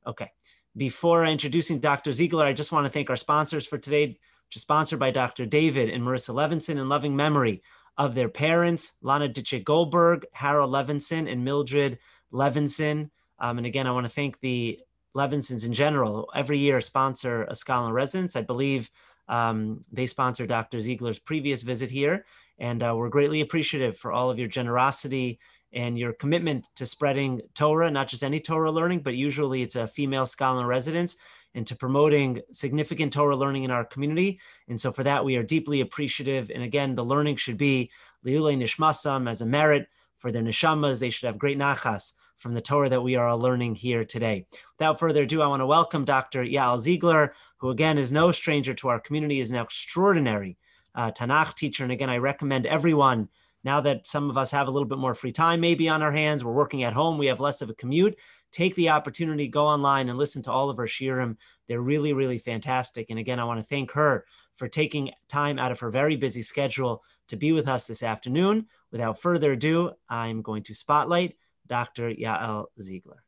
Okay. Before introducing Dr. Ziegler, I just want to thank our sponsors for today, which is sponsored by Dr. David and Marissa Levinson, in loving memory of their parents, Lana Ditche Goldberg, Harold Levinson, and Mildred Levinson. And again, I want to thank the Levinsons in general. Every year sponsor a scholar in residence. I believe they sponsor Dr. Ziegler's previous visit here. And we're greatly appreciative for all of your generosity and your commitment to spreading Torah, not just any Torah learning, but usually it's a female scholar in residence, and to promoting significant Torah learning in our community. And so for that, we are deeply appreciative. And again, the learning should be li'ulei nishmasam, as a merit for their neshamas. They should have great nachas from the Torah that we are all learning here today. Without further ado, I want to welcome Dr. Yael Ziegler, who again is no stranger to our community, is an extraordinary Tanakh teacher. And again, I recommend everyone, now that some of us have a little bit more free time maybe on our hands, we're working at home, we have less of a commute, take the opportunity, go online and listen to all of her shiurim. They're really, really fantastic. And again, I want to thank her for taking time out of her very busy schedule to be with us this afternoon. Without further ado, I'm going to spotlight Dr. Yael Ziegler.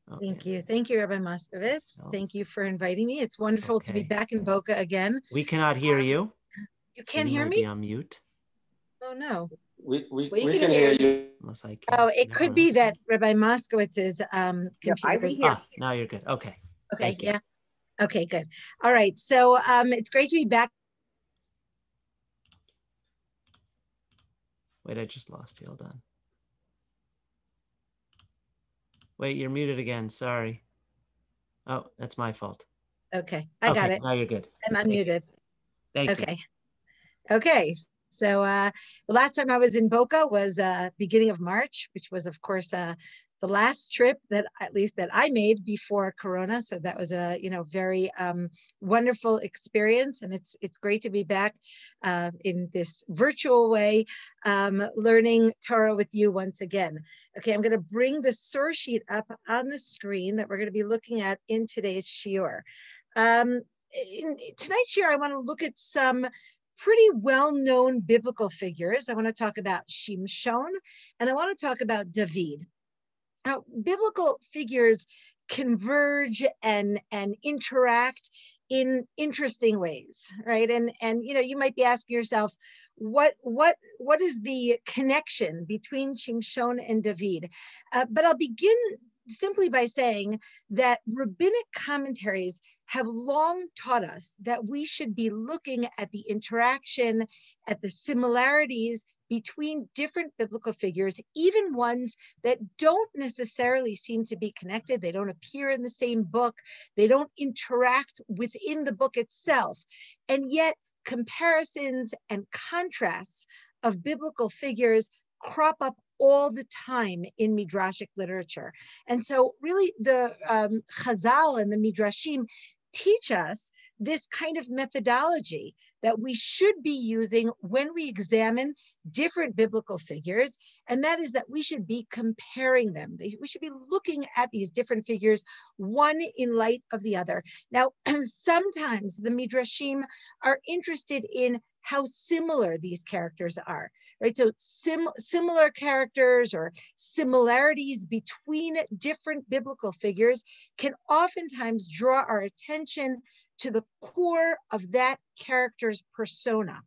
Okay. Thank you. Thank you, Rabbi Moskovitz. Thank you for inviting me. It's wonderful to be back in Boca again. We cannot hear you. You can't hear me? Be on mute. Oh, no. We can hear you. Unless I can. Oh, it could be that Rabbi Moskowitz's computer. Now you're good. Okay. Okay. Yeah. Okay, good. All right. So it's great to be back. Wait, I just lost you. Hold on. Wait, you're muted again. Sorry. Oh, that's my fault. Okay, I got it. Now you're good. I'm unmuted. Thank you. Okay. So the last time I was in Boca was beginning of March, which was, of course, the last trip that at least that I made before Corona. So that was a very wonderful experience, and it's great to be back in this virtual way, learning Torah with you once again. Okay, I'm going to bring the source sheet up on the screen that we're going to be looking at in today's shiur. In tonight's shiur, I want to look at some pretty well-known biblical figures. I want to talk about Shimshon, and I want to talk about David. Now, biblical figures converge and interact in interesting ways, right? And you might be asking yourself, what is the connection between Shimshon and David? But I'll begin simply by saying that rabbinic commentaries have long taught us that we should be looking at the interaction, at the similarities between different biblical figures, even ones that don't necessarily seem to be connected. They don't appear in the same book. They don't interact within the book itself. And yet comparisons and contrasts of biblical figures crop up all the time in Midrashic literature. And so really the Chazal and the Midrashim teach us this kind of methodology that we should be using when we examine different biblical figures, and that is that we should be comparing them. We should be looking at these different figures, one in light of the other. Now, sometimes the Midrashim are interested in how similar these characters are, right? So similar characters or similarities between different biblical figures can oftentimes draw our attention to the core of that character's persona,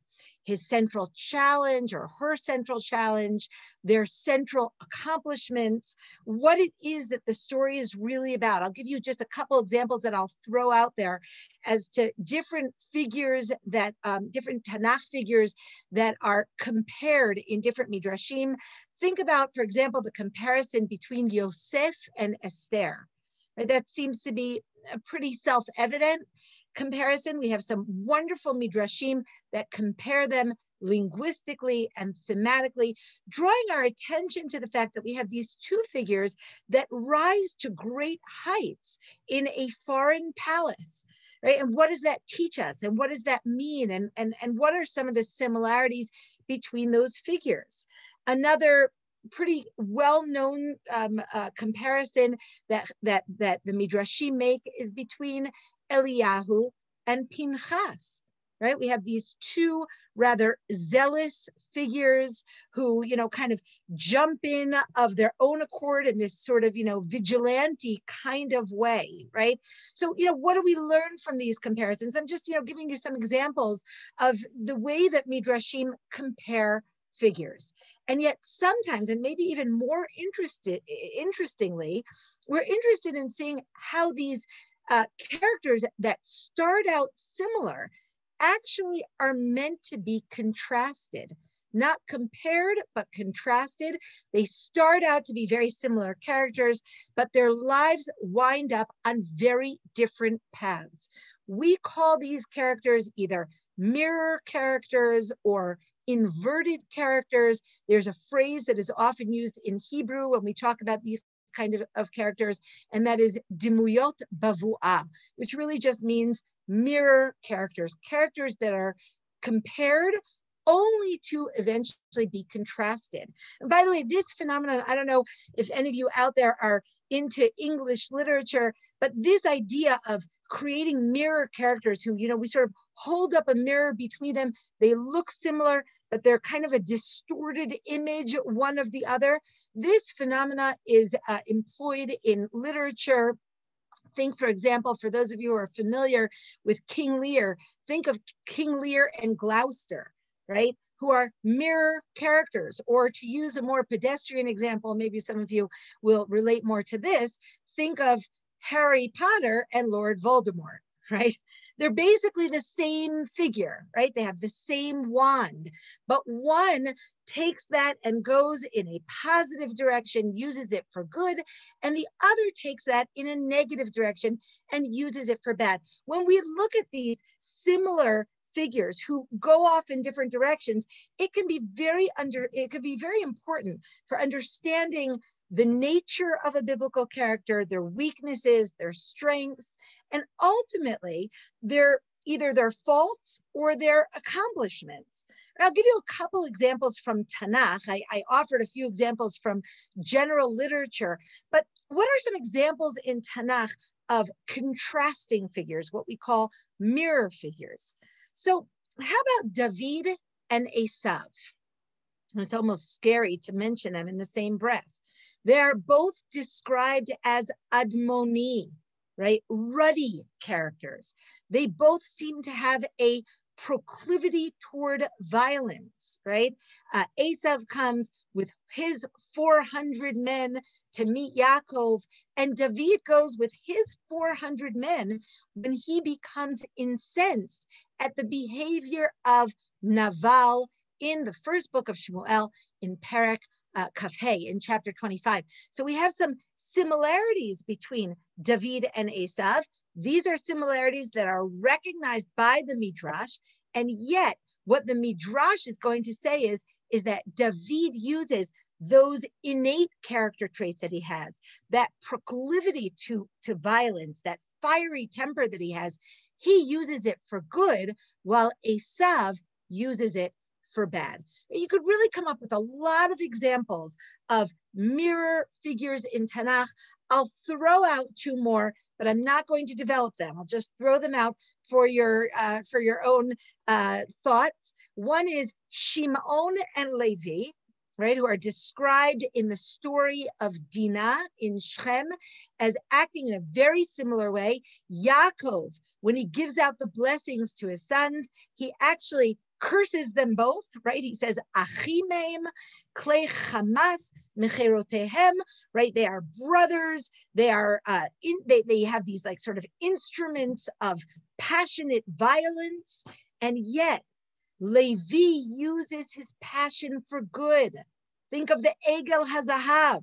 his central challenge or her central challenge, their central accomplishments, what it is that the story is really about. I'll give you just a couple examples that I'll throw out there as to different figures that, different Tanakh figures that are compared in different Midrashim. Think about, for example, the comparison between Yosef and Esther. Right? That seems to be a pretty self-evident comparison. We have some wonderful midrashim that compare them linguistically and thematically, drawing our attention to the fact that we have these two figures that rise to great heights in a foreign palace, right? And what does that teach us? And what does that mean? And what are some of the similarities between those figures? Another pretty well-known comparison that the midrashim make is between Eliyahu and Pinchas, right? We have these two rather zealous figures who, kind of jump in of their own accord in this sort of, vigilante kind of way, right? So, what do we learn from these comparisons? I'm just, giving you some examples of the way that Midrashim compare figures. And yet sometimes, and maybe even more interestingly, we're interested in seeing how these characters that start out similar actually are meant to be contrasted, not compared, but contrasted. They start out to be very similar characters, but their lives wind up on very different paths. We call these characters either mirror characters or inverted characters. There's a phrase that is often used in Hebrew when we talk about these kind of characters, and that is dimuyot bavu'ah, which really just means mirror characters, characters that are compared only to eventually be contrasted. And by the way, this phenomenon, I don't know if any of you out there are into English literature, but this idea of creating mirror characters who, we sort of hold up a mirror between them, they look similar, but they're kind of a distorted image, one of the other. This phenomena is employed in literature. Think, for example, for those of you who are familiar with King Lear, think of King Lear and Gloucester, right? Who are mirror characters. Or to use a more pedestrian example, maybe some of you will relate more to this, think of Harry Potter and Lord Voldemort, right? They're basically the same figure, right? They have the same wand, but one takes that and goes in a positive direction, uses it for good, and the other takes that in a negative direction and uses it for bad. When we look at these similar figures who go off in different directions, it can be very important for understanding the nature of a biblical character, their weaknesses, their strengths, and ultimately either their faults or their accomplishments. And I'll give you a couple examples from Tanakh. I offered a few examples from general literature, but what are some examples in Tanakh of contrasting figures, what we call mirror figures? So how about David and Esav? It's almost scary to mention them in the same breath. They're both described as admoni, right? Ruddy characters. They both seem to have a proclivity toward violence, right? Esav comes with his 400 men to meet Yaakov, and David goes with his 400 men when he becomes incensed at the behavior of Naval in the first book of Shmuel in Perek Kafhei in chapter 25. So we have some similarities between David and Esav. These are similarities that are recognized by the Midrash, and yet what the Midrash is going to say is that David uses those innate character traits that he has, that proclivity to violence, that fiery temper that he has. He uses it for good, while Esav uses it for bad. You could really come up with a lot of examples of mirror figures in Tanakh. I'll throw out two more, but I'm not going to develop them. I'll just throw them out for your own thoughts. One is Shimon and Levi, right, who are described in the story of Dinah in Shechem as acting in a very similar way. Yaakov, when he gives out the blessings to his sons, he actually curses them both, right? He says, Achimeim, Klei Chamas, Mecherotehem, right? They are brothers. They are, they have these like sort of instruments of passionate violence. And yet, Levi uses his passion for good. Think of the Egel HaZahav.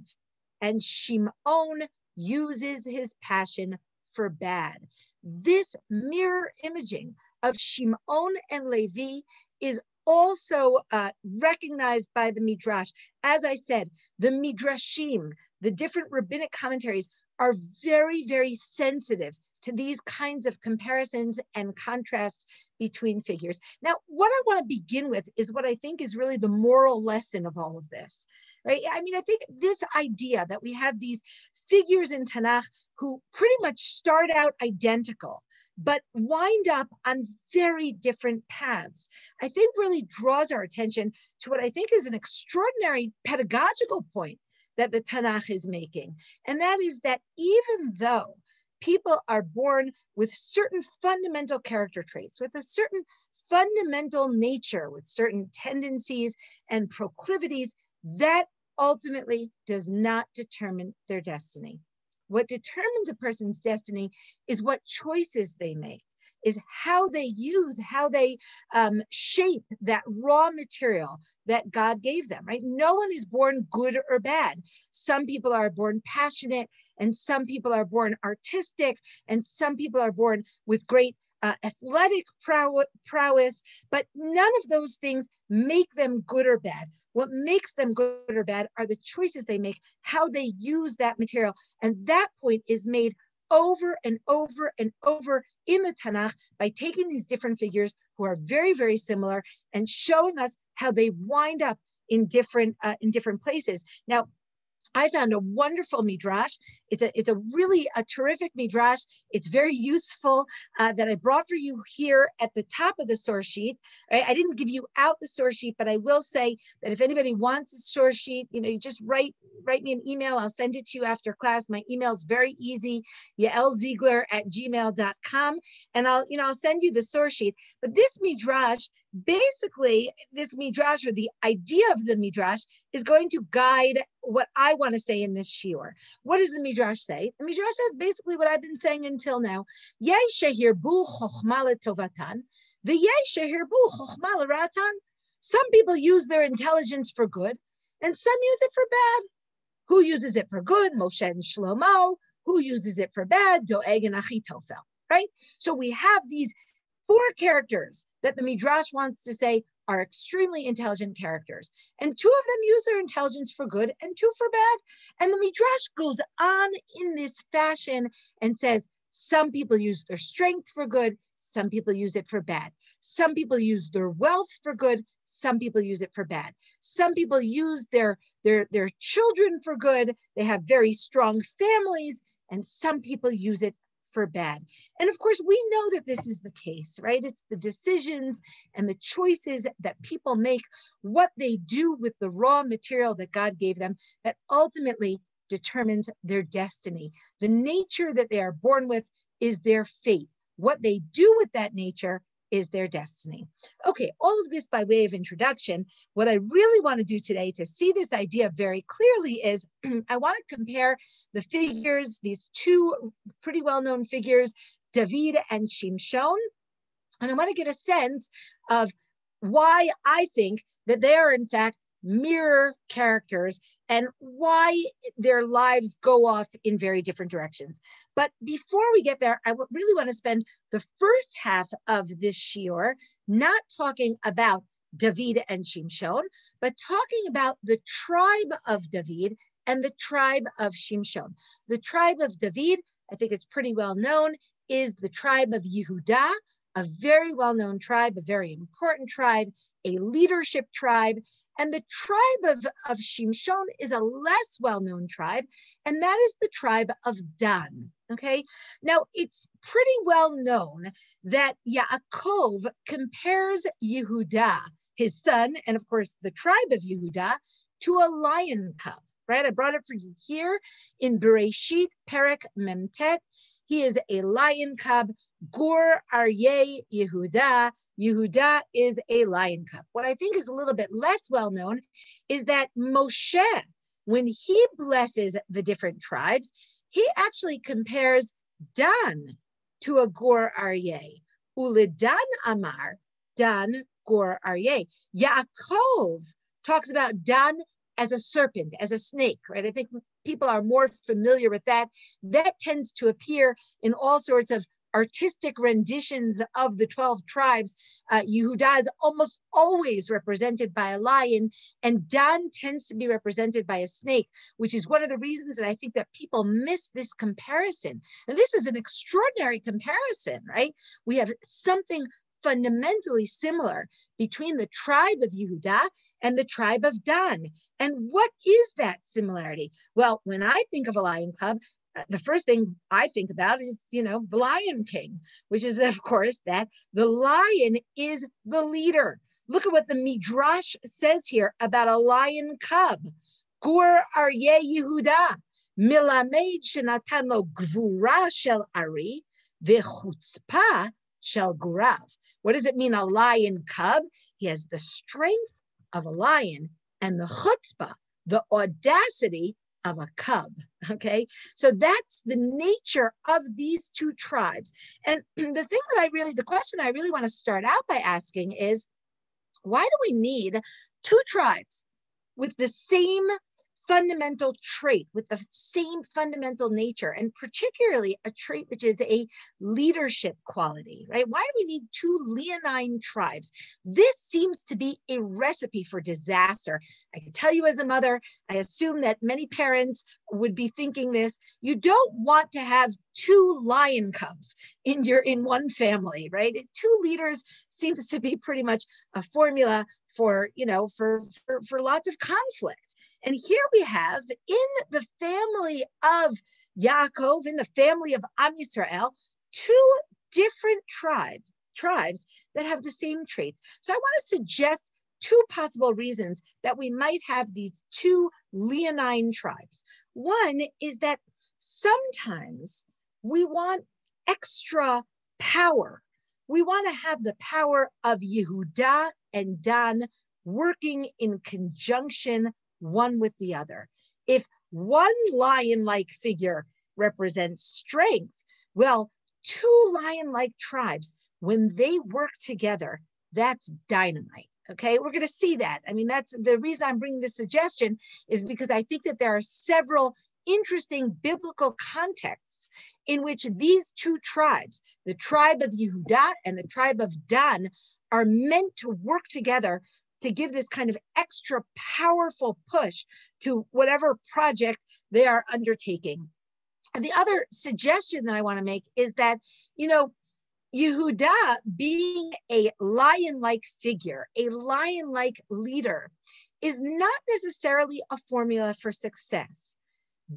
And Shimon uses his passion for bad. This mirror imaging of Shimon and Levi is also recognized by the Midrash. As I said, the Midrashim, the different rabbinic commentaries, are very, very sensitive to these kinds of comparisons and contrasts between figures. Now, what I want to begin with is what I think is really the moral lesson of all of this, right? I mean, I think this idea that we have these figures in Tanakh who pretty much start out identical, but wind up on very different paths, I think really draws our attention to what I think is an extraordinary pedagogical point that the Tanakh is making. And that is that even though people are born with certain fundamental character traits, with a certain fundamental nature, with certain tendencies and proclivities, that ultimately does not determine their destiny. What determines a person's destiny is what choices they make, is how they use, how they shape that raw material that God gave them, right? No one is born good or bad. Some people are born passionate, and some people are born artistic, and some people are born with great athletic prowess, but none of those things make them good or bad. What makes them good or bad are the choices they make, how they use that material. And that point is made over and over and over in the Tanakh by taking these different figures who are very, very similar and showing us how they wind up in different places. Now, I found a wonderful midrash. It's a really terrific midrash. It's very useful that I brought for you here at the top of the source sheet. Right? I didn't give you out the source sheet, but I will say that if anybody wants a source sheet, you just write me an email. I'll send it to you after class. My email is very easy, yaelziegler@gmail.com, and I'll send you the source sheet. But this midrash, basically, this midrash, or the idea of the midrash, is going to guide what I want to say in this shiur. What does the midrash say? The midrash says basically what I've been saying until now. Yei shehirbu chochma letovatan, v'yei shehirbu chochma leratan. Some people use their intelligence for good, and some use it for bad. Who uses it for good? Moshe and Shlomo. Who uses it for bad? Doeg and Achitophel. Right? So we have these four characters that the midrash wants to say are extremely intelligent characters. And two of them use their intelligence for good and two for bad. And the midrash goes on in this fashion and says, some people use their strength for good, some people use it for bad. Some people use their wealth for good, some people use it for bad. Some people use their children for good, they have very strong families, and some people use it for bad. And of course, we know that this is the case, right? It's the decisions and the choices that people make, what they do with the raw material that God gave them, that ultimately determines their destiny. The nature that they are born with is their fate. What they do with that nature is their destiny. Okay, all of this by way of introduction. What I really want to do today to see this idea very clearly is I want to compare the figures, these two pretty well-known figures, David and Shimshon, and I want to get a sense of why I think that they are in fact mirror characters and why their lives go off in very different directions. But before we get there, I really want to spend the first half of this shiur not talking about David and Shimshon, but talking about the tribe of David and the tribe of Shimshon. The tribe of David, I think it's pretty well known, is the tribe of Yehudah, a very well-known tribe, a very important tribe, a leadership tribe. And the tribe of Shimshon is a less well-known tribe, and that is the tribe of Dan, okay? Now, it's pretty well known that Yaakov compares Yehudah, his son, and of course, the tribe of Yehudah, to a lion cub, right? I brought it for you here in Bereshit, Perek Memtet. He is a lion cub. Gur Aryeh Yehudah. Yehudah is a lion cub. What I think is a little bit less well known is that Moshe, when he blesses the different tribes, he actually compares Dan to a Gur Aryeh. Uledan Amar, Dan Gur Aryeh. Yaakov talks about Dan as a serpent, as a snake, right? I think people are more familiar with that. That tends to appear in all sorts of artistic renditions of the 12 tribes, Yehuda is almost always represented by a lion, and Dan tends to be represented by a snake, which is one of the reasons that I think that people miss this comparison. And this is an extraordinary comparison, right? We have something fundamentally similar between the tribe of Yehuda and the tribe of Dan. And what is that similarity? Well, when I think of a lion cub, the first thing I think about is, the Lion King, which is, of course, that the lion is the leader. Look at what the Midrash says here about a lion cub. Gur Aryeh Yehuda, milamed shenatan lo gvura shel ari, v'chutzpah shel gurav. What does it mean, a lion cub? He has the strength of a lion and the chutzpah, the audacity of a cub. Okay, so that's the nature of these two tribes. And the question I really want to start out by asking is, why do we need two tribes with the same fundamental trait, with the same fundamental nature, and particularly a trait which is a leadership quality, right? Why do we need two leonine tribes? This seems to be a recipe for disaster. I can tell you as a mother, I assume that many parents would be thinking this. You don't want to have two lion cubs in one family, right? Two leaders seems to be pretty much a formula for lots of conflict. And here we have, in the family of Yaakov, in the family of Am Yisrael, two different tribes that have the same traits. So I want to suggest two possible reasons that we might have these two leonine tribes. One is that sometimes we want extra power. We want to have the power of Yehuda and Dan working in conjunction one with the other. If one lion-like figure represents strength, well, two lion-like tribes, when they work together, that's dynamite. Okay, we're going to see that. I mean, that's the reason I'm bringing this suggestion, is because I think that there are several interesting biblical contexts in which these two tribes, the tribe of Yehuda and the tribe of Dan, are meant to work together to give this kind of extra powerful push to whatever project they are undertaking. And the other suggestion that I want to make is that, Yehuda, being a lion-like figure, a lion-like leader, is not necessarily a formula for success.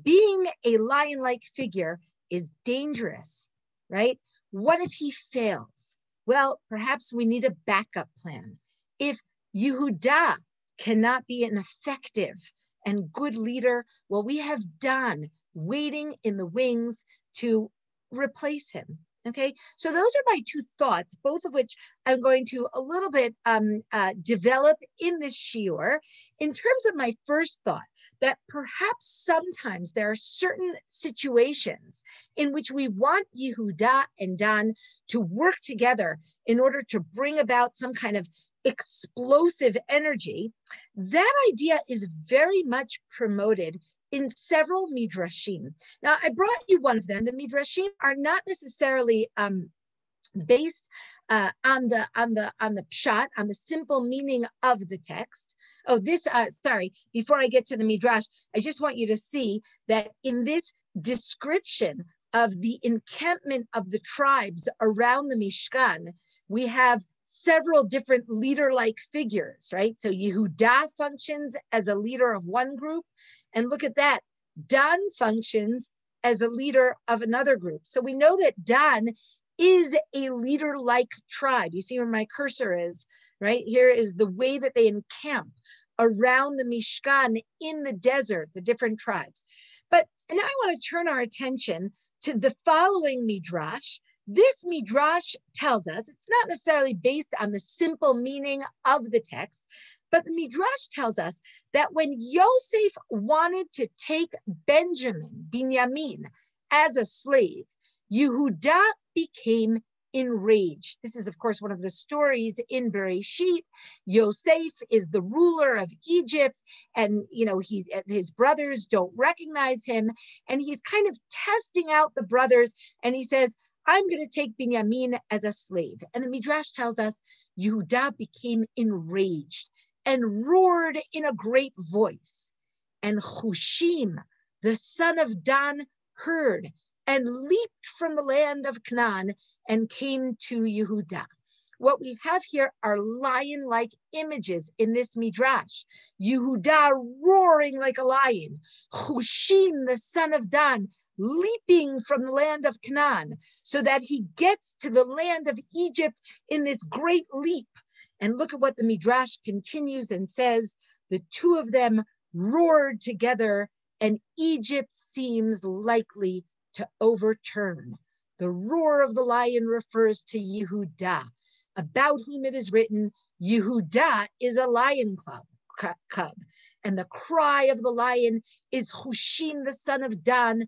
Being a lion-like figure is dangerous, right? What if he fails? Well, perhaps we need a backup plan. If Yehuda cannot be an effective and good leader, well, we have Dan waiting in the wings to replace him. Okay, so those are my two thoughts, both of which I'm going to a little bit develop in this shiur. In terms of my first thought, that perhaps sometimes there are certain situations in which we want Yehuda and Dan to work together in order to bring about some kind of explosive energy. That idea is very much promoted in several midrashim. Now, I brought you one of them. The midrashim are not necessarily based on the pshat, on the simple meaning of the text. Oh, before I get to the midrash, I just want you to see that in this description of the encampment of the tribes around the Mishkan, we have several different leader-like figures, right? So Yehuda functions as a leader of one group, and look at that, Dan functions as a leader of another group. So we know that Dan is a leader-like tribe. You see where my cursor is, right? Here is the way that they encamp around the Mishkan in the desert, the different tribes. But now I want to turn our attention to the following midrash. This midrash tells us, it's not necessarily based on the simple meaning of the text, but the midrash tells us that when Yosef wanted to take Binyamin, as a slave, Yehuda became enraged. This is, of course, one of the stories in Bereshit. Yosef is the ruler of Egypt, and his brothers don't recognize him, and he's kind of testing out the brothers, and he says, I'm going to take Binyamin as a slave. And the Midrash tells us Yehuda became enraged and roared in a great voice. And Hushim, the son of Dan, heard and leaped from the land of Canaan and came to Yehuda. What we have here are lion-like images in this Midrash. Yehuda roaring like a lion. Hushim, the son of Dan, leaping from the land of Canaan so that he gets to the land of Egypt in this great leap. And look at what the Midrash continues and says, the two of them roared together and Egypt seems likely to overturn. The roar of the lion refers to Yehuda, about whom it is written, Yehuda is a lion cub. And the cry of the lion is Hushim, the son of Dan,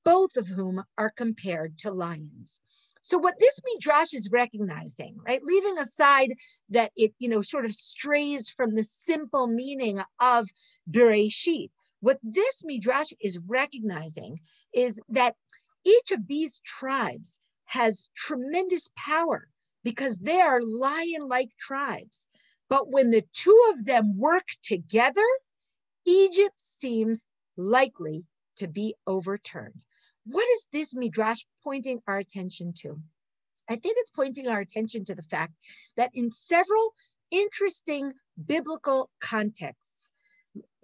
both of whom are compared to lions. So what this Midrash is recognizing, right, leaving aside that it, sort of strays from the simple meaning of Bereshit, what this Midrash is recognizing is that each of these tribes has tremendous power because they are lion-like tribes. But when the two of them work together, Egypt seems likely to be overturned. What is this Midrash pointing our attention to? I think it's pointing our attention to the fact that in several interesting biblical contexts,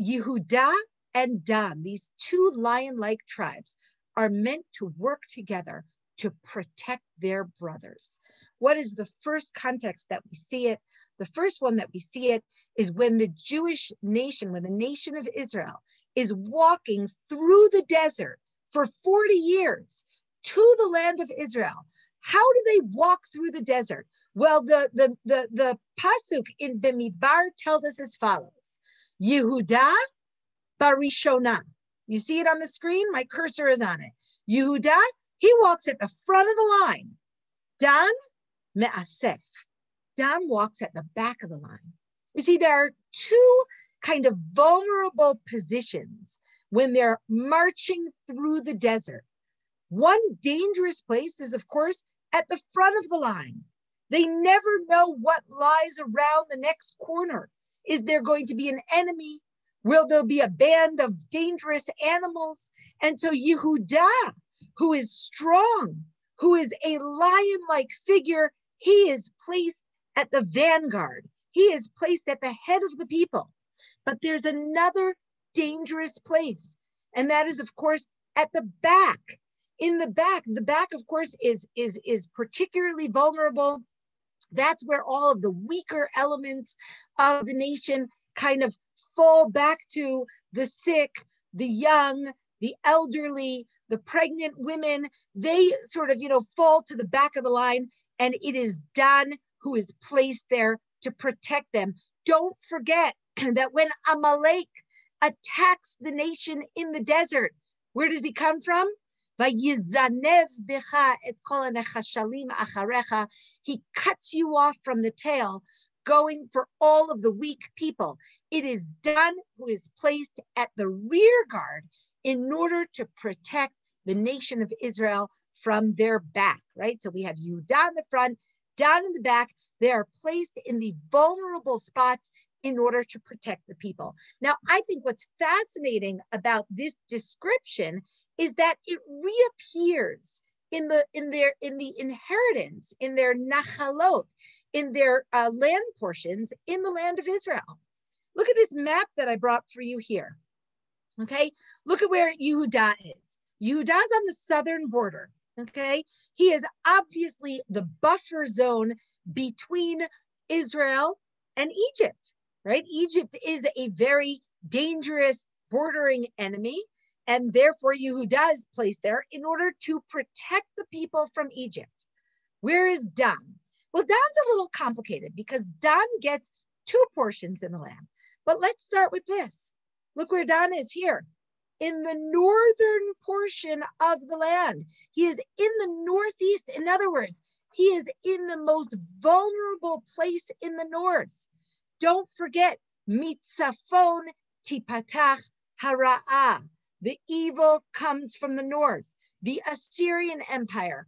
Yehuda and Dan, these two lion-like tribes, are meant to work together to protect their brothers. What is the first context that we see it? The first one that we see it is when the Jewish nation, when the nation of Israel is walking through the desert for 40 years to the land of Israel. How do they walk through the desert? Well, the pasuk in Bemidbar tells us as follows: Yehuda barishona. You see it on the screen? My cursor is on it. Yehuda, he walks at the front of the line. Dan me'asef. Dan walks at the back of the line. You see, there are two kind of vulnerable positions when they're marching through the desert. One dangerous place is, of course, at the front of the line. They never know what lies around the next corner. Is there going to be an enemy? Will there be a band of dangerous animals? And so Yehuda, who is strong, who is a lion-like figure, he is placed at the vanguard. He is placed at the head of the people. But there's another dangerous place, and that is, of course, at the back. In the back, of course, is particularly vulnerable. That's where all of the weaker elements of the nation kind of fall back to: the sick, the young, the elderly, the pregnant women. They sort of, fall to the back of the line, and it is Dan who is placed there to protect them. Don't forget that when Amalek attacks the nation in the desert, where does he come from? Vayizanev becha, it's called nechashalim acharecha. He cuts you off from the tail, going for all of the weak people. It is Dan who is placed at the rear guard in order to protect the nation of Israel from their back, right? So we have Yehuda in the front, Dan in the back. They are placed in the vulnerable spots in order to protect the people. Now, I think what's fascinating about this description is that it reappears in the inheritance, in their nachalot, in their land portions in the land of Israel. Look at this map that I brought for you here. Okay, look at where Yehuda is. Yehuda's on the southern border. Okay, he is obviously the buffer zone between Israel and Egypt, right? Egypt is a very dangerous bordering enemy, and therefore Yehuda is placed there in order to protect the people from Egypt. Where is Dan? Well, Dan's a little complicated because Dan gets two portions in the land. But let's start with this. Look where Dan is here. In the northern portion of the land. He is in the northeast. In other words, he is in the most vulnerable place in the north. Don't forget, mitzafon tipatach hara'ah. The evil comes from the north. The Assyrian Empire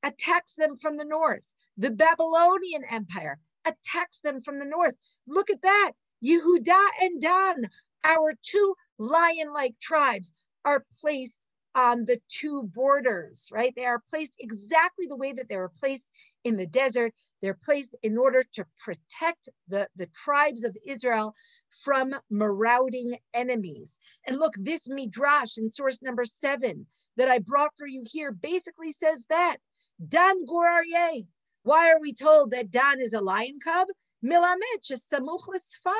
attacks them from the north. The Babylonian Empire attacks them from the north. Look at that. Yehuda and Dan, our two lion-like tribes, are placed on the two borders, right? They are placed exactly the way that they were placed in the desert. They're placed in order to protect the tribes of Israel from marauding enemies. And look, this midrash in source number 7 that I brought for you here basically says that. Dan gur aryeh. Why are we told that Dan is a lion cub? Milamed shesamuch lesfar.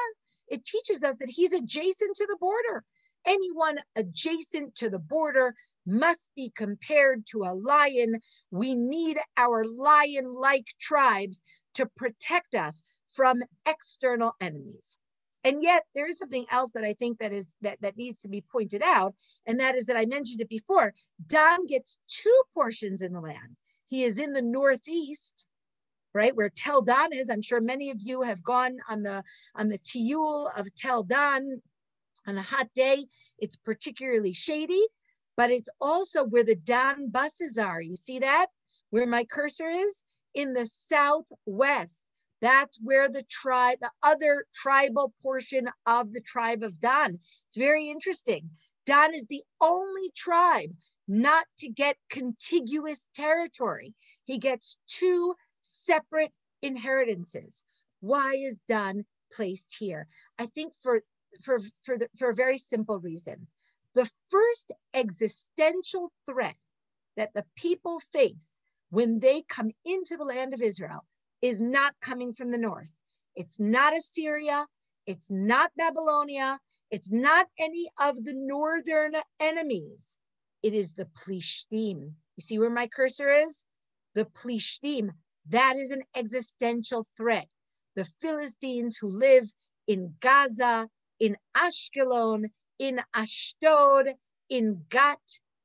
It teaches us that he's adjacent to the border. Anyone adjacent to the border must be compared to a lion. We need our lion-like tribes to protect us from external enemies. And yet there is something else that I think that needs to be pointed out, and that is that I mentioned it before. Dan gets 2 portions in the land. He is in the northeast, right, where Tel Dan is. I'm sure many of you have gone on the tiyul of Tel Dan on a hot day. It's particularly shady, but it's also where the Dan buses are. You see that? Where my cursor is? In the southwest. That's where the other tribal portion of the tribe of Dan. It's very interesting. Dan is the only tribe not to get contiguous territory. He gets 2 separate inheritances. Why is Dan placed here? I think for a very simple reason. The first existential threat that the people face when they come into the land of Israel is not coming from the north. It's not Assyria. It's not Babylonia. It's not any of the northern enemies. It is the Plishtim. You see where my cursor is? The Plishtim. That is an existential threat. The Philistines who live in Gaza, in Ashkelon, in Ashdod, in Gat,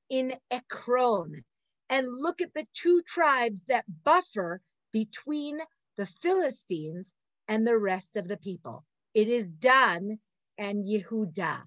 in Ekron. And look at the 2 tribes that buffer between the Philistines and the rest of the people. It is Dan and Yehuda.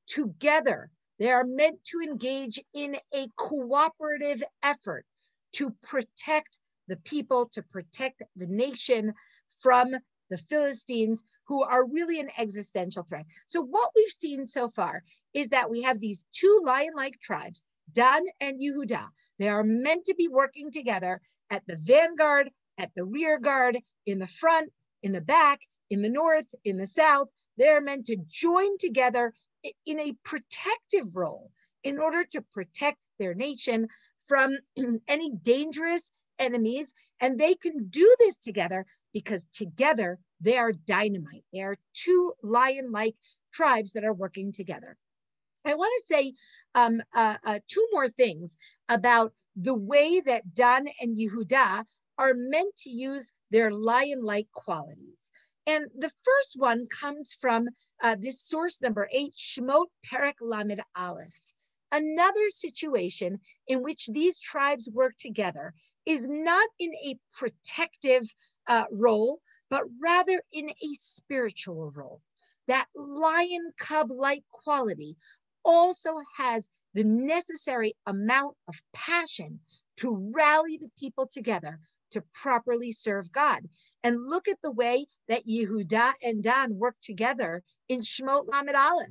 Together, they are meant to engage in a cooperative effort to protect the people, to protect the nation from the Philistines, who are really an existential threat. So what we've seen so far is that we have these 2 lion-like tribes, Dan and Yehuda. They are meant to be working together at the vanguard, at the rear guard, in the front, in the back, in the north, in the south. They're meant to join together in a protective role in order to protect their nation from any dangerous enemies. And they can do this together because together they are dynamite. They are 2 lion-like tribes that are working together. I want to say 2 more things about the way that Dan and Yehuda are meant to use their lion-like qualities. And the first one comes from this source number 8, Shemot Perek Lamed Aleph. Another situation in which these tribes work together is not in a protective role, but rather in a spiritual role. That lion cub-like quality also has the necessary amount of passion to rally the people together to properly serve God. And look at the way that Yehuda and Dan work together in Shemot Lamed Aleph.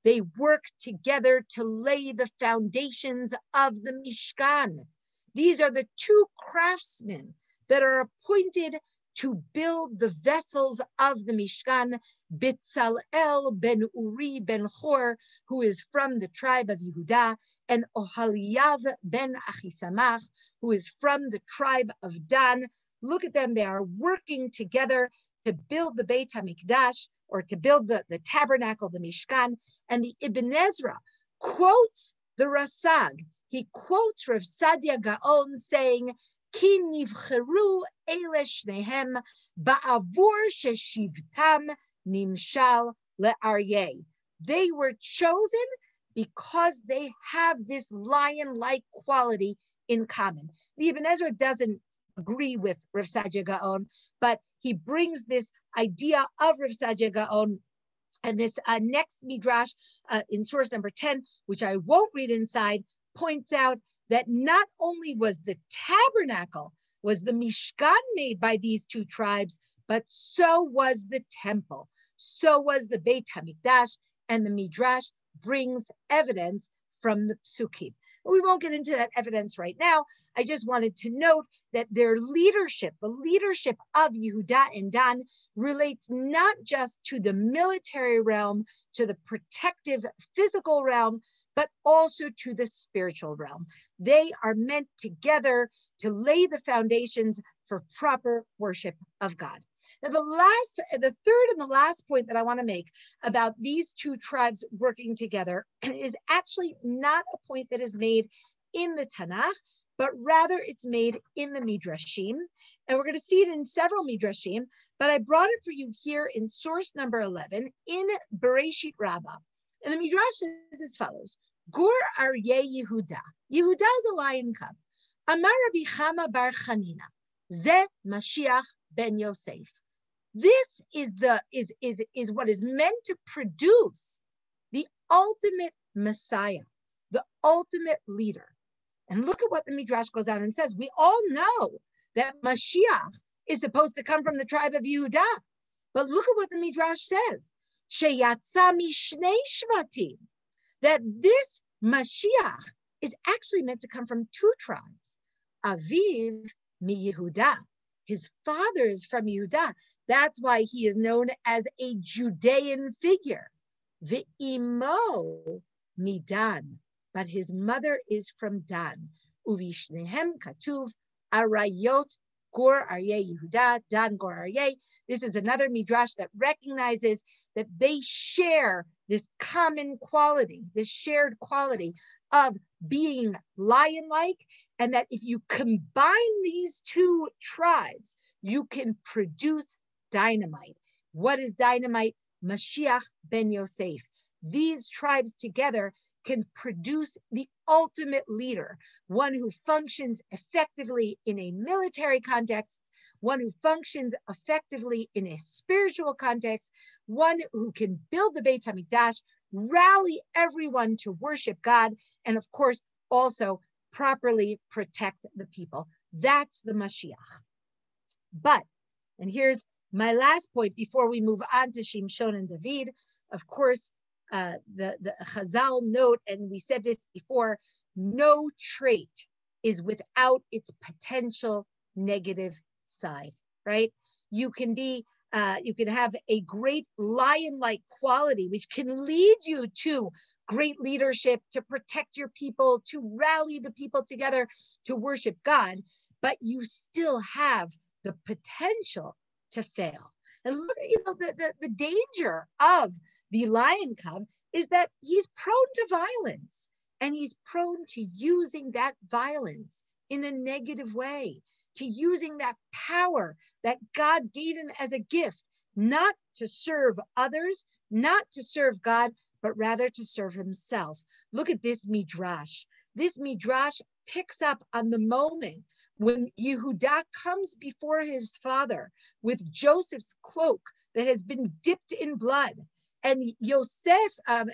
They work together to lay the foundations of the Mishkan. These are the 2 craftsmen that are appointed to build the vessels of the Mishkan. Bitzalel ben Uri ben Hor, who is from the tribe of Yehuda, and Ohaliav ben Achisamach, who is from the tribe of Dan. Look at them. They are working together to build the Beit HaMikdash, or to build the tabernacle, the Mishkan. And the Ibn Ezra quotes the Rasag. He quotes Rav Sadia Gaon saying, Ki nivcheru ele shnehem ba'avur sheshivtam nimshal le'aryeh. They were chosen because they have this lion-like quality in common. The Ibn Ezra doesn't agree with Rav Sadia Gaon, but he brings this idea of Rav Sadia Gaon. And this next midrash in source number 10, which I won't read inside, points out that not only was the tabernacle, was the Mishkan made by these two tribes, but so was the temple, so was the Beit HaMikdash, and the Midrash brings evidence from the Psukim. We won't get into that evidence right now. I just wanted to note that their leadership, the leadership of Yehuda and Dan, relates not just to the military realm, to the protective physical realm, but also to the spiritual realm. They are meant together to lay the foundations for proper worship of God. Now, the third and the last point that I want to make about these two tribes working together is actually not a point that is made in the Tanakh, but rather it's made in the Midrashim. And we're going to see it in several Midrashim, but I brought it for you here in source number 11 in Bereshit Rabbah. And the Midrash says as follows: Gur Aryeh Yehuda. Yehuda is a lion cub. Amar Rabbi Chama bar Chanina. Ze Mashiach ben Yosef. This is what is meant to produce the ultimate Messiah, the ultimate leader. And look at what the Midrash goes on and says. We all know that Mashiach is supposed to come from the tribe of Yehuda. But look at what the Midrash says. Sheyatza mishnei shvatim. That this Mashiach is actually meant to come from two tribes. Aviv mi Yehuda. His father is from Yehuda. That's why he is known as a Judean figure. Ve'imo mi Dan. But his mother is from Dan. Uvishnehem katuv arayot Gur Aryeh Yehuda, Dan Gur Aryeh. This is another midrash that recognizes that they share this common quality, this shared quality of being lion-like, and that if you combine these two tribes, you can produce dynamite. What is dynamite? Mashiach ben Yosef. These tribes together can produce the ultimate leader, one who functions effectively in a military context, one who functions effectively in a spiritual context, one who can build the Beit HaMikdash, rally everyone to worship God, and of course, also properly protect the people. That's the Mashiach. But, and here's my last point before we move on to Shimshon and David, of course, the Chazal note, and we said this before, no trait is without its potential negative side, right? You can have a great lion-like quality, which can lead you to great leadership, to protect your people, to rally the people together to worship God, but you still have the potential to fail. And look, the danger of the lion cub is that he's prone to violence, and he's prone to using that violence in a negative way, to using that power that God gave him as a gift, not to serve others, not to serve God, but rather to serve himself. Look at this midrash. This midrash picks up on the moment when Yehuda comes before his father with Joseph's cloak that has been dipped in blood. And Yosef and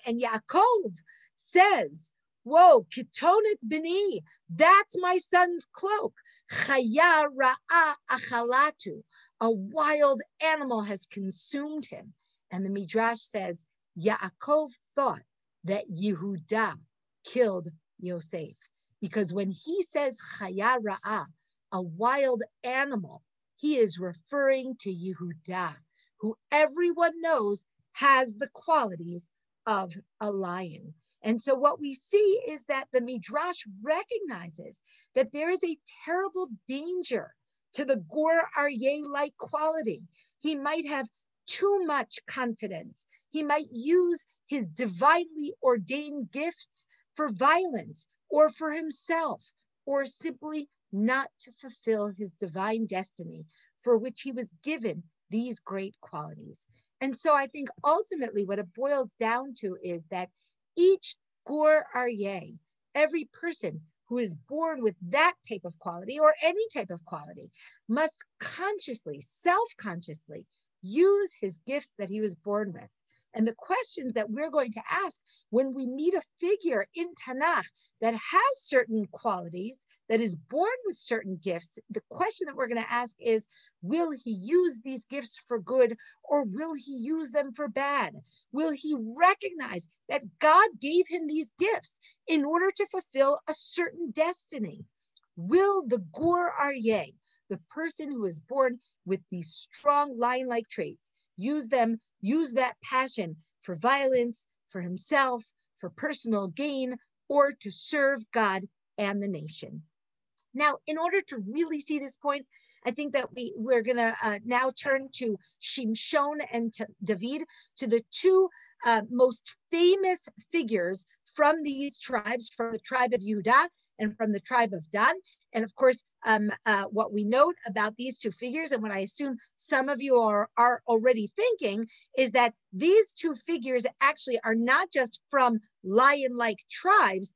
Yaakov says, whoa, kitonet bini, that's my son's cloak. Chaya ra'a achalatu, a wild animal has consumed him. And the Midrash says, Yaakov thought that Yehuda killed Yosef. Because when he says chaya ra'ah, a wild animal, he is referring to Yehuda, who everyone knows has the qualities of a lion. And so what we see is that the Midrash recognizes that there is a terrible danger to the Gur Aryeh-like quality. He might have too much confidence. He might use his divinely ordained gifts for violence, or for himself, or simply not to fulfill his divine destiny for which he was given these great qualities. And so I think ultimately what it boils down to is that each Gur Aryeh, every person who is born with that type of quality or any type of quality, must consciously, self-consciously use his gifts that he was born with And the questions that we're going to ask when we meet a figure in Tanakh that has certain qualities, that is born with certain gifts, the question that we're going to ask is, will he use these gifts for good or will he use them for bad? Will he recognize that God gave him these gifts in order to fulfill a certain destiny? Will the Gur Aryeh, the person who is born with these strong lion-like traits, use that passion for violence, for himself, for personal gain, or to serve God and the nation? Now, in order to really see this point, I think that we're going to now turn to Shimshon and to David, to the two most famous figures from these tribes, from the tribe of Yehudah and from the tribe of Dan. And of course, what we note about these two figures, and what I assume some of you are already thinking, is that these two figures actually are not just from lion-like tribes,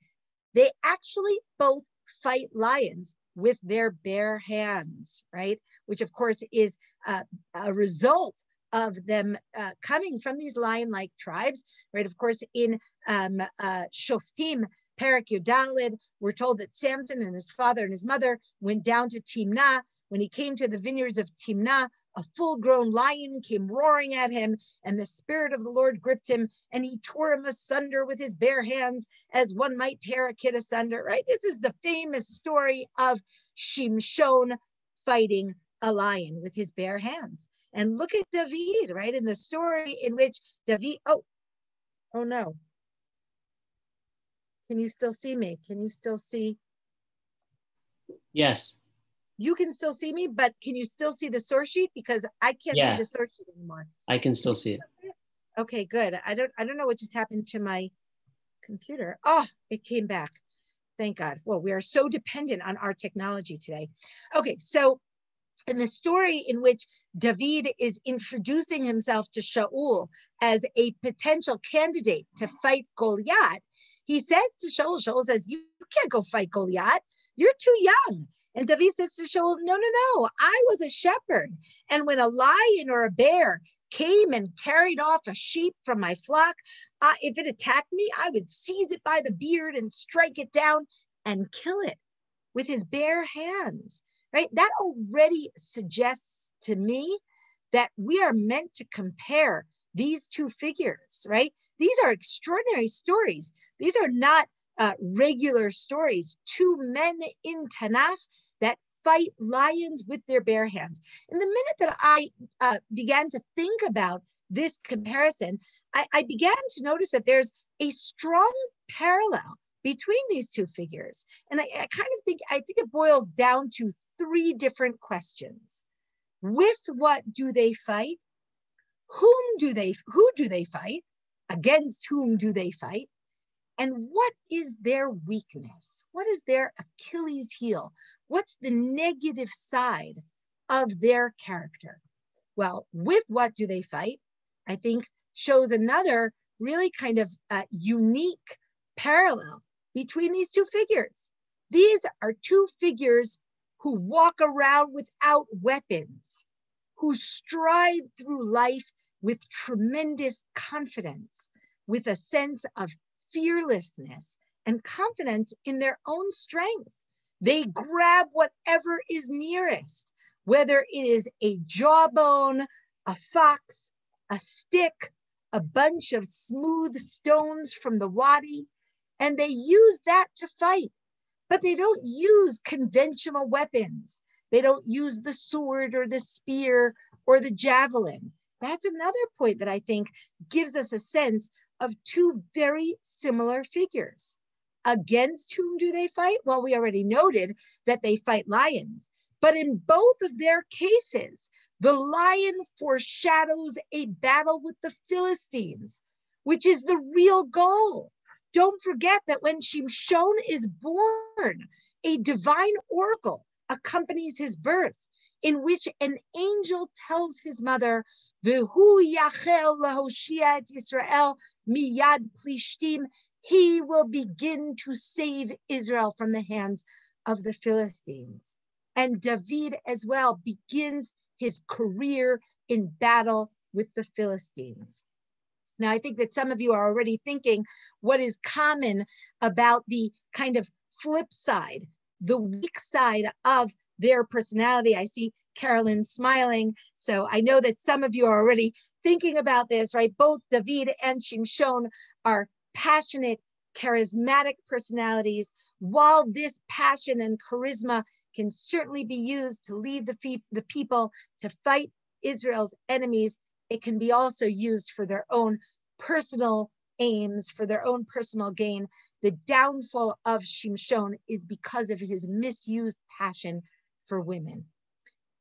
they actually both fight lions with their bare hands, right? Which of course is a result of them coming from these lion-like tribes, right? Of course, in Shoftim, Perek Yudalid, we're told that Samson and his father and his mother went down to Timnah. When he came to the vineyards of Timnah, a full-grown lion came roaring at him, and the Spirit of the Lord gripped him, and he tore him asunder with his bare hands, as one might tear a kid asunder, right? This is the famous story of Shimshon fighting a lion with his bare hands. And look at David, right? In the story in which David, oh no. Can you still see me? Can you still see? Yes. You can still see me, but can you still see the source sheet? Because I can't see the source sheet anymore. I can still see it. Okay, good. I don't know what just happened to my computer. Oh, it came back. Thank God. Well, we are so dependent on our technology today. Okay, so in the story in which David is introducing himself to Shaul as a potential candidate to fight Goliath, he says to Shaul, Shaul says, you can't go fight Goliath. You're too young. And David says to Shaul, no, I was a shepherd. And when a lion or a bear came and carried off a sheep from my flock, if it attacked me, I would seize it by the beard and strike it down and kill it with his bare hands, right? That already suggests to me that we are meant to compare these two figures, right? These are extraordinary stories. These are not regular stories. Two men in Tanakh that fight lions with their bare hands. In the minute that I began to think about this comparison, I began to notice that there's a strong parallel between these two figures. And I think it boils down to three different questions. With what do they fight? Who do they fight? Against whom do they fight? And what is their weakness? What is their Achilles heel? What's the negative side of their character? Well, with what do they fight? I think shows another really kind of unique parallel between these two figures. These are two figures who walk around without weapons, who stride through life with tremendous confidence, with a sense of fearlessness and confidence in their own strength. They grab whatever is nearest, whether it is a jawbone, a fox, a stick, a bunch of smooth stones from the wadi, and they use that to fight. But they don't use conventional weapons. They don't use the sword or the spear or the javelin. That's another point that I think gives us a sense of two very similar figures. Against whom do they fight? Well, we already noted that they fight lions. But in both of their cases, the lion foreshadows a battle with the Philistines, which is the real goal. Don't forget that when Shimshon is born, a divine oracle accompanies his birth, in which an angel tells his mother, "V'hu yachel lahoshia et Yisrael miyad plishtim." He will begin to save Israel from the hands of the Philistines. And David as well begins his career in battle with the Philistines. Now, I think that some of you are already thinking what is common about the kind of flip side, the weak side of their personality. I see Carolyn smiling. So I know that some of you are already thinking about this, right? Both David and Shimshon are passionate, charismatic personalities. While this passion and charisma can certainly be used to lead the people to fight Israel's enemies, it can be also used for their own personal aims, for their own personal gain. The downfall of Shimshon is because of his misused passion for women.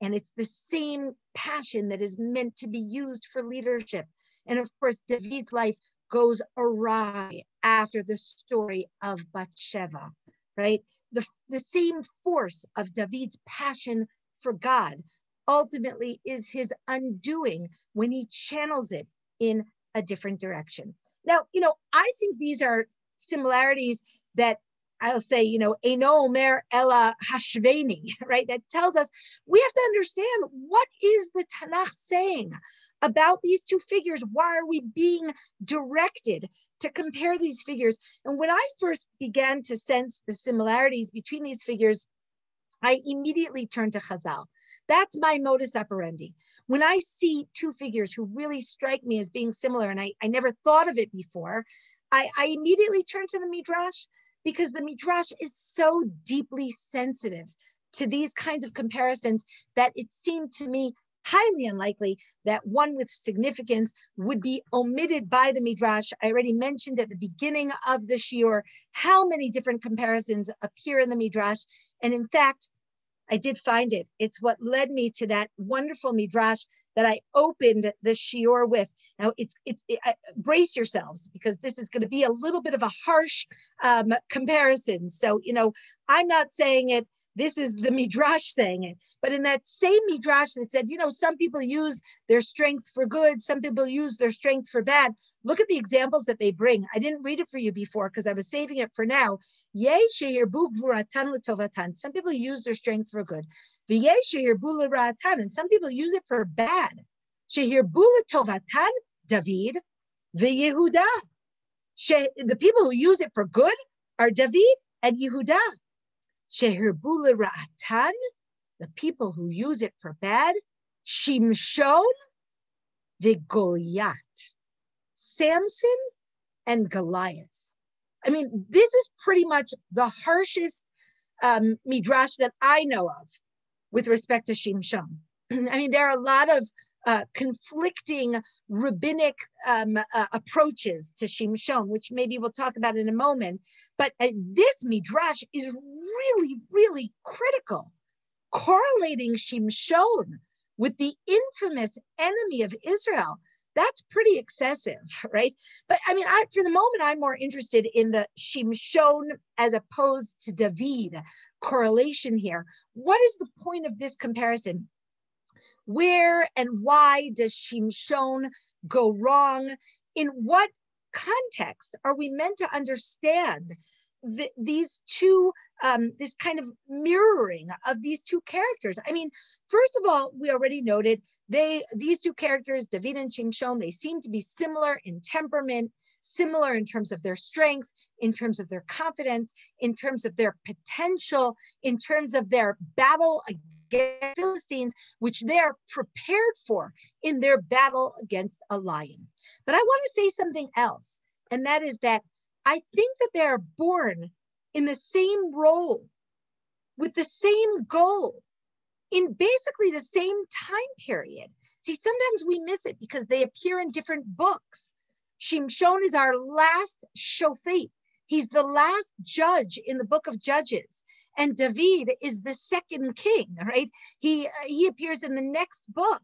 And it's the same passion that is meant to be used for leadership. And of course, David's life goes awry after the story of Bathsheba, right? The same force of David's passion for God ultimately is his undoing when he channels it in a different direction. Now, I think these are similarities that I'll say, Eino Omer Ella Hashveni, right? That tells us we have to understand, what is the Tanakh saying about these two figures? Why are we being directed to compare these figures? And when I first began to sense the similarities between these figures, I immediately turned to Chazal. That's my modus operandi. When I see two figures who really strike me as being similar, and I never thought of it before, I immediately turn to the Midrash, because the Midrash is so deeply sensitive to these kinds of comparisons that it seemed to me highly unlikely that one with significance would be omitted by the Midrash. I already mentioned at the beginning of the shiur how many different comparisons appear in the Midrash. And in fact, I did find it. It's what led me to that wonderful Midrash that I opened the shiur with. Now, brace yourselves, because this is going to be a little bit of a harsh comparison. So, I'm not saying it. This is the Midrash saying it. But in that same Midrash that said, some people use their strength for good, some people use their strength for bad. Look at the examples that they bring. I didn't read it for you before because I was saving it for now. Some people use their strength for good. And some people use it for bad. David, the people who use it for good are David and Yehudah. The people who use it for bad, Shimshon, the Goliath, Samson and Goliath. I mean, this is pretty much the harshest midrash that I know of with respect to Shimshon. I mean, there are a lot of conflicting rabbinic approaches to Shimshon, which maybe we'll talk about in a moment. But this midrash is really, really critical, correlating Shimshon with the infamous enemy of Israel. That's pretty excessive, right? But I mean, for the moment, I'm more interested in the Shimshon as opposed to David correlation here. What is the point of this comparison? Where and why does Shimshon go wrong? In what context are we meant to understand these two, this kind of mirroring of these two characters? I mean, first of all, we already noted these two characters, David and Shimshon, they seem to be similar in temperament, similar in terms of their strength, in terms of their confidence, in terms of their potential, in terms of their battle against Philistines, which they're prepared for in their battle against a lion. But I want to say something else, and that is that I think that they're born in the same role, with the same goal, in basically the same time period. See, sometimes we miss it because they appear in different books. Shimshon is our last shofet. He's the last judge in the book of Judges. And David is the second king, right? He appears in the next book.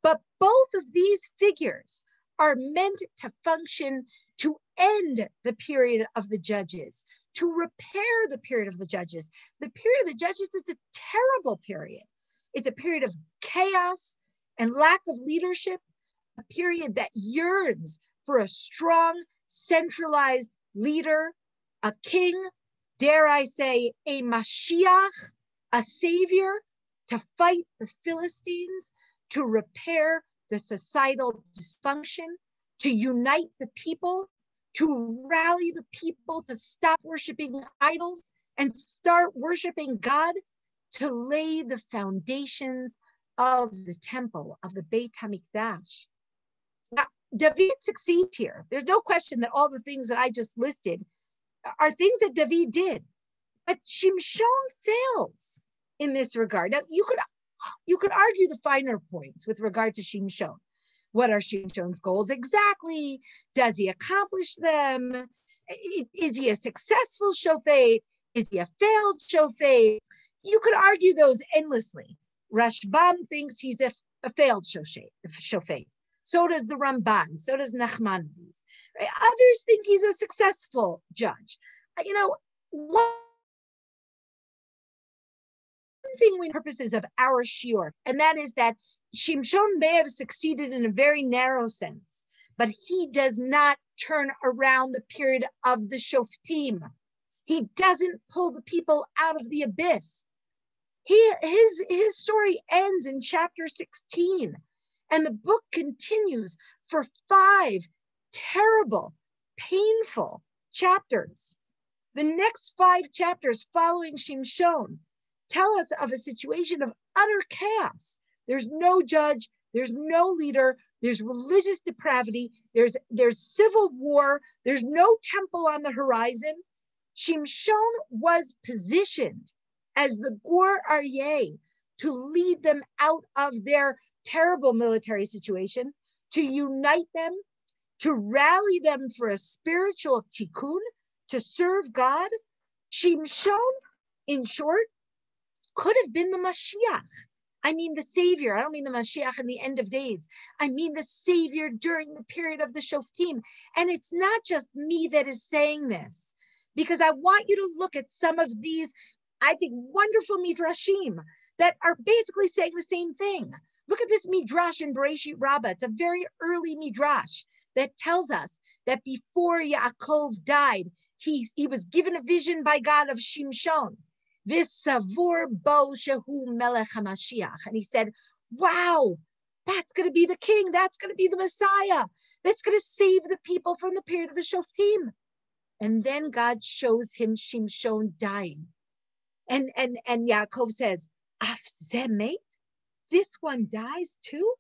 But both of these figures are meant to function to end the period of the judges, to repair the period of the judges. The period of the judges is a terrible period. It's a period of chaos and lack of leadership, a period that yearns for a strong, centralized leader, a king, dare I say, a Mashiach, a savior, to fight the Philistines, to repair the societal dysfunction, to unite the people, to rally the people to stop worshiping idols and start worshiping God, to lay the foundations of the temple, of the Beit HaMikdash. Now, David succeeds here. There's no question that all the things that I just listed are things that David did. But Shimshon fails in this regard. Now, you could argue the finer points with regard to Shimshon. What are Shimshon's goals exactly? Does he accomplish them? Is he a successful shofet? Is he a failed shofet? You could argue those endlessly. Rashbam thinks he's a failed shofet. So does the Ramban. So does Nachmanides. Right? Others think he's a successful judge. One thing we purposes of our shiur, and that is that Shimshon may have succeeded in a very narrow sense, but he does not turn around the period of the shoftim. He doesn't pull the people out of the abyss. His story ends in chapter 16, and the book continues for 5 terrible, painful chapters. The next 5 chapters following Shimshon tell us of a situation of utter chaos. There's no judge, there's no leader, there's religious depravity, there's civil war, there's no temple on the horizon. Shimshon was positioned as the Gur Aryeh to lead them out of their terrible military situation, to unite them, to rally them for a spiritual tikkun, to serve God. Shimshon, in short, could have been the Mashiach. I mean the Savior. I don't mean the Mashiach in the end of days. I mean the Savior during the period of the Shoftim. And it's not just me that is saying this, because I want you to look at some of these, I think, wonderful midrashim that are basically saying the same thing. Look at this midrash in Bereshit Rabbah. It's a very early midrash that tells us that before Yaakov died, he was given a vision by God of Shimshon. This savur bo shehu melech hamashiach. And he said, wow, that's going to be the king. That's going to be the Messiah. That's going to save the people from the period of the Shoftim. And then God shows him Shimshon dying. And Yaakov says, Af zeh met? This one dies too?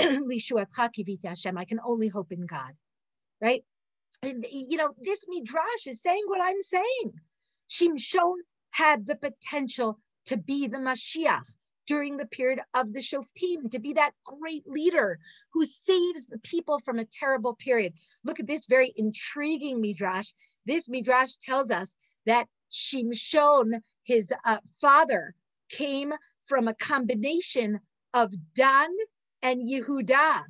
Lishuatcha kiviti Hashem. I can only hope in God, right? And this midrash is saying what I'm saying. Shimshon had the potential to be the Mashiach during the period of the Shoftim, to be that great leader who saves the people from a terrible period. Look at this very intriguing midrash. This midrash tells us that Shimshon, his father, came from a combination of Dan and Yehuda,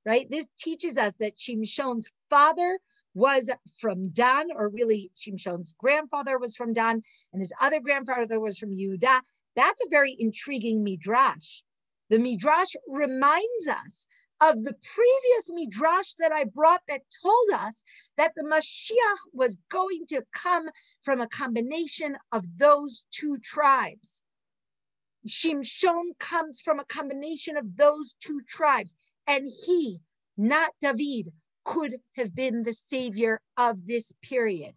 right? This teaches us that Shimshon's father was from Dan, or really Shimshon's grandfather was from Dan, and his other grandfather was from Yehuda. That's a very intriguing midrash. The midrash reminds us of the previous midrash that I brought that told us that the Mashiach was going to come from a combination of those 2 tribes. Shimshon comes from a combination of those 2 tribes, and he, not David, could have been the savior of this period.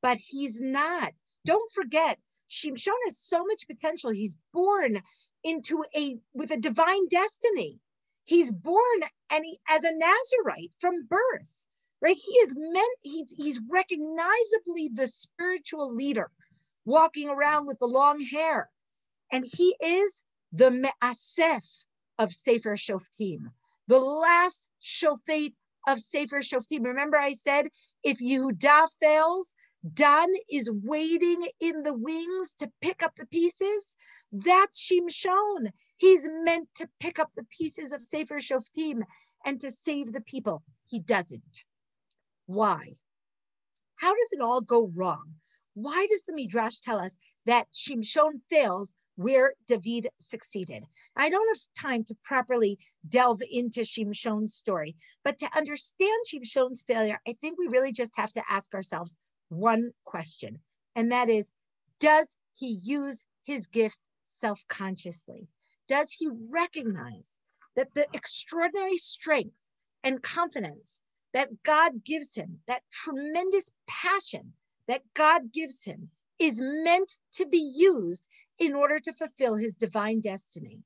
But he's not. Don't forget, Shimshon has so much potential. He's born with a divine destiny. He's born as a Nazarite from birth, right? He's recognizably the spiritual leader walking around with the long hair. And he is the Me'asef of Sefer Shoftim, the last Shofet of Sefer Shoftim. Remember I said, if Yehuda fails, Dan is waiting in the wings to pick up the pieces. That's Shimshon. He's meant to pick up the pieces of Sefer Shoftim and to save the people. He doesn't. Why? How does it all go wrong? Why does the Midrash tell us that Shimshon fails where David succeeded? I don't have time to properly delve into Shimshon's story, but to understand Shimshon's failure, I think we really just have to ask ourselves one question, and that is, does he use his gifts self-consciously? Does he recognize that the extraordinary strength and confidence that God gives him, that tremendous passion that God gives him, is meant to be used in order to fulfill his divine destiny?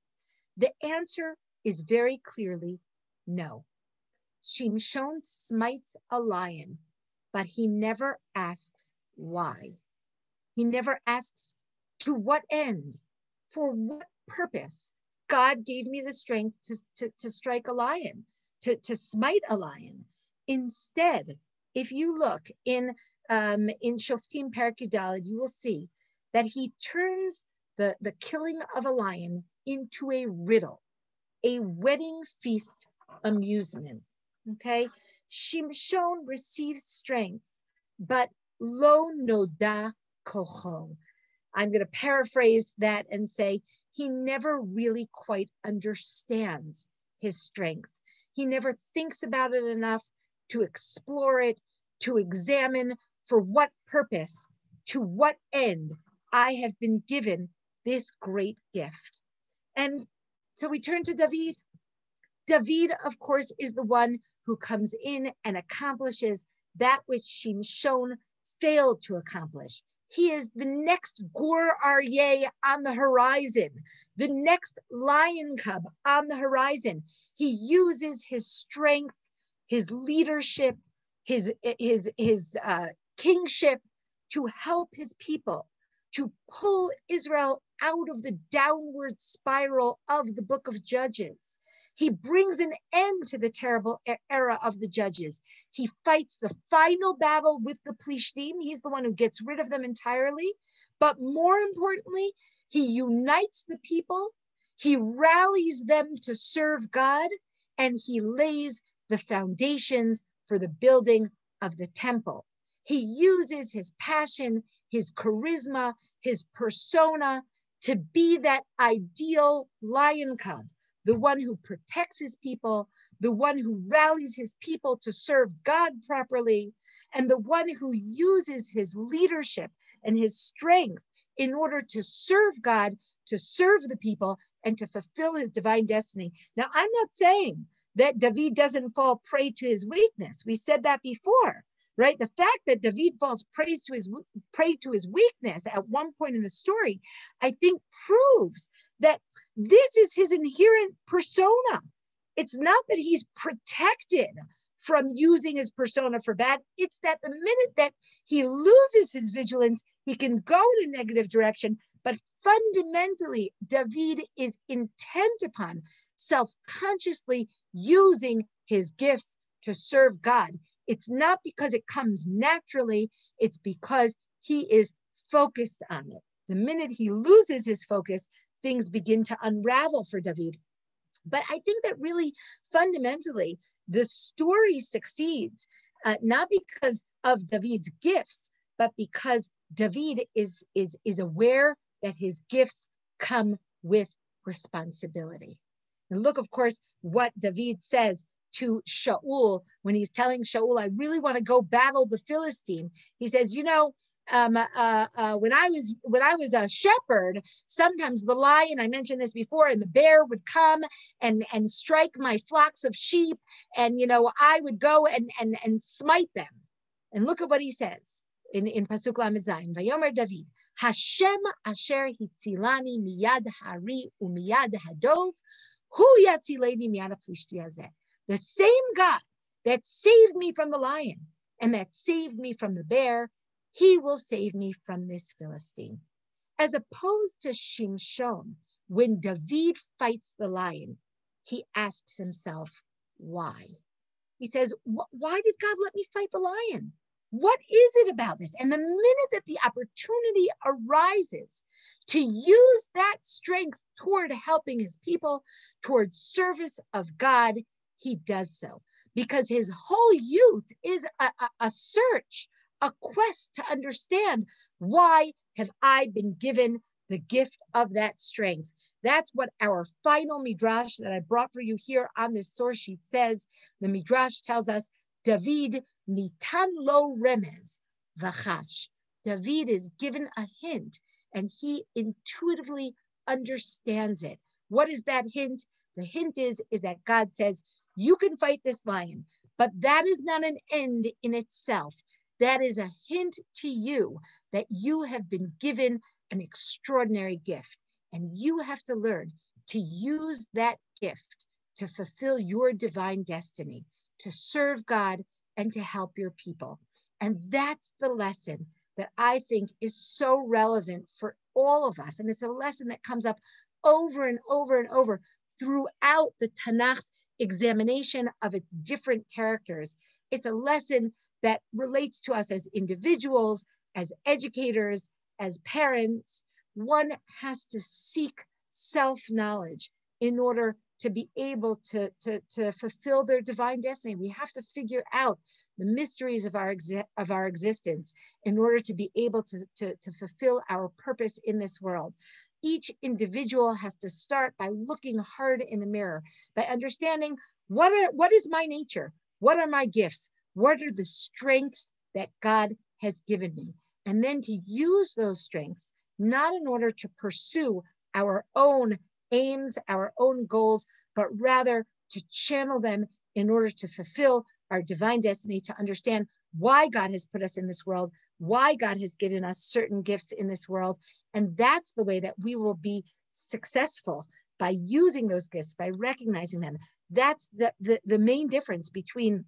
The answer is very clearly no. Shimshon smites a lion, but he never asks why. He never asks to what end, for what purpose God gave me the strength to strike a lion, to smite a lion. Instead, if you look in Shoftim Perek Yudaled, you will see that he turns the killing of a lion into a riddle, a wedding feast amusement. Okay, Shimshon receives strength, but lo noda kocho. I'm going to paraphrase that and say he never really quite understands his strength. He never thinks about it enough to explore it, to examine for what purpose, to what end I have been given this great gift. And so we turn to David. David, of course, is the one who comes in and accomplishes that which Shimshon failed to accomplish. He is the next Gur Aryeh on the horizon, the next lion cub on the horizon. He uses his strength, his leadership, his kingship to help his people, to pull Israel out of the downward spiral of the book of Judges. He brings an end to the terrible era of the judges. He fights the final battle with the Plishtim. He's the one who gets rid of them entirely. But more importantly, he unites the people. He rallies them to serve God, and he lays the foundations for the building of the temple. He uses his passion, his charisma, his persona to be that ideal lion cub, the one who protects his people, the one who rallies his people to serve God properly, and the one who uses his leadership and his strength in order to serve God, to serve the people, and to fulfill his divine destiny. Now, I'm not saying that David doesn't fall prey to his weakness. We said that before, right? The fact that David falls prey to his weakness at one point in the story, I think proves that this is his inherent persona. It's not that he's protected from using his persona for bad. It's that the minute that he loses his vigilance, he can go in a negative direction. But fundamentally, David is intent upon self-consciously using his gifts to serve God. It's not because it comes naturally, it's because he is focused on it. The minute he loses his focus, things begin to unravel for David. But I think that really fundamentally, the story succeeds, not because of David's gifts, but because David is aware that his gifts come with responsibility. And look, of course, what David says to Shaul when he's telling Shaul, I really want to go battle the Philistine. He says, you know, when I was a shepherd, sometimes the lion, I mentioned this before, and the bear would come and strike my flocks of sheep, and you know, I would go and smite them. And look at what he says in Pasuk Lamed Zayin. Vayomer David, Hashem asher hitzilani miyad hari umiyad hadov, hu yatzileni miyad haflishti hazeh. The same God that saved me from the lion and that saved me from the bear, he will save me from this Philistine. As opposed to Shimshon, when David fights the lion, he asks himself, why? He says, why did God let me fight the lion? What is it about this? And the minute that the opportunity arises to use that strength toward helping his people, toward service of God, he does so. Because his whole youth is a search, a quest to understand, why have I been given the gift of that strength? That's what our final midrash that I brought for you here on this source sheet says. The midrash tells us, David nitan lo remez v'chash. David is given a hint and he intuitively understands it. What is that hint? The hint is that God says, You can fight this lion, but that is not an end in itself. That is a hint to you that you have been given an extraordinary gift, and you have to learn to use that gift to fulfill your divine destiny, to serve God and to help your people. And that's the lesson that I think is so relevant for all of us. And it's a lesson that comes up over and over and over throughout the Tanakh's examination of its different characters. It's a lesson that relates to us as individuals, as educators, as parents. One has to seek self-knowledge in order to be able to fulfill their divine destiny. We have to figure out the mysteries of our existence in order to be able to fulfill our purpose in this world. Each individual has to start by looking hard in the mirror, by understanding what is my nature? What are my gifts? What are the strengths that God has given me? And then to use those strengths, not in order to pursue our own aims, our own goals, but rather to channel them in order to fulfill our divine destiny, to understand why God has put us in this world, why God has given us certain gifts in this world. And that's the way that we will be successful, by using those gifts, by recognizing them. That's the main difference between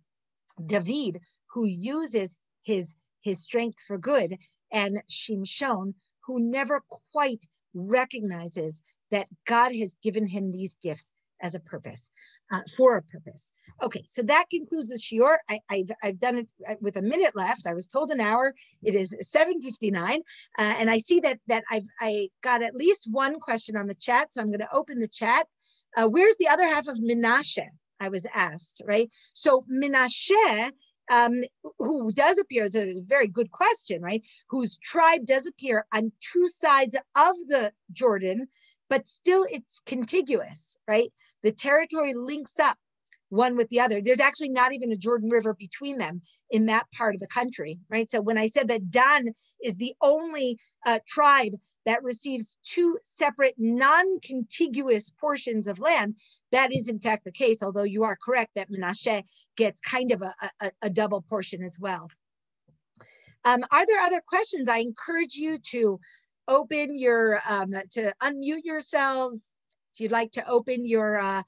David, who uses his strength for good, and Shimshon, who never quite recognizes that God has given him these gifts as a purpose, for a purpose. Okay, so that concludes the shiur. I've done it with a minute left. I was told an hour. It is 7:59, and I see that I got at least one question on the chat, so I'm going to open the chat. Where's the other half of Menashe? I was asked, right? So Menashe, who does appear, is a very good question, right? Whose tribe does appear on two sides of the Jordan, but still it's contiguous, right? The territory links up one with the other. There's actually not even a Jordan River between them in that part of the country, right? So when I said that Dan is the only tribe that receives two separate non-contiguous portions of land, that is in fact the case, although you are correct that Menashe gets kind of a double portion as well. Are there other questions? I encourage you to open to unmute yourselves. If you'd like to open your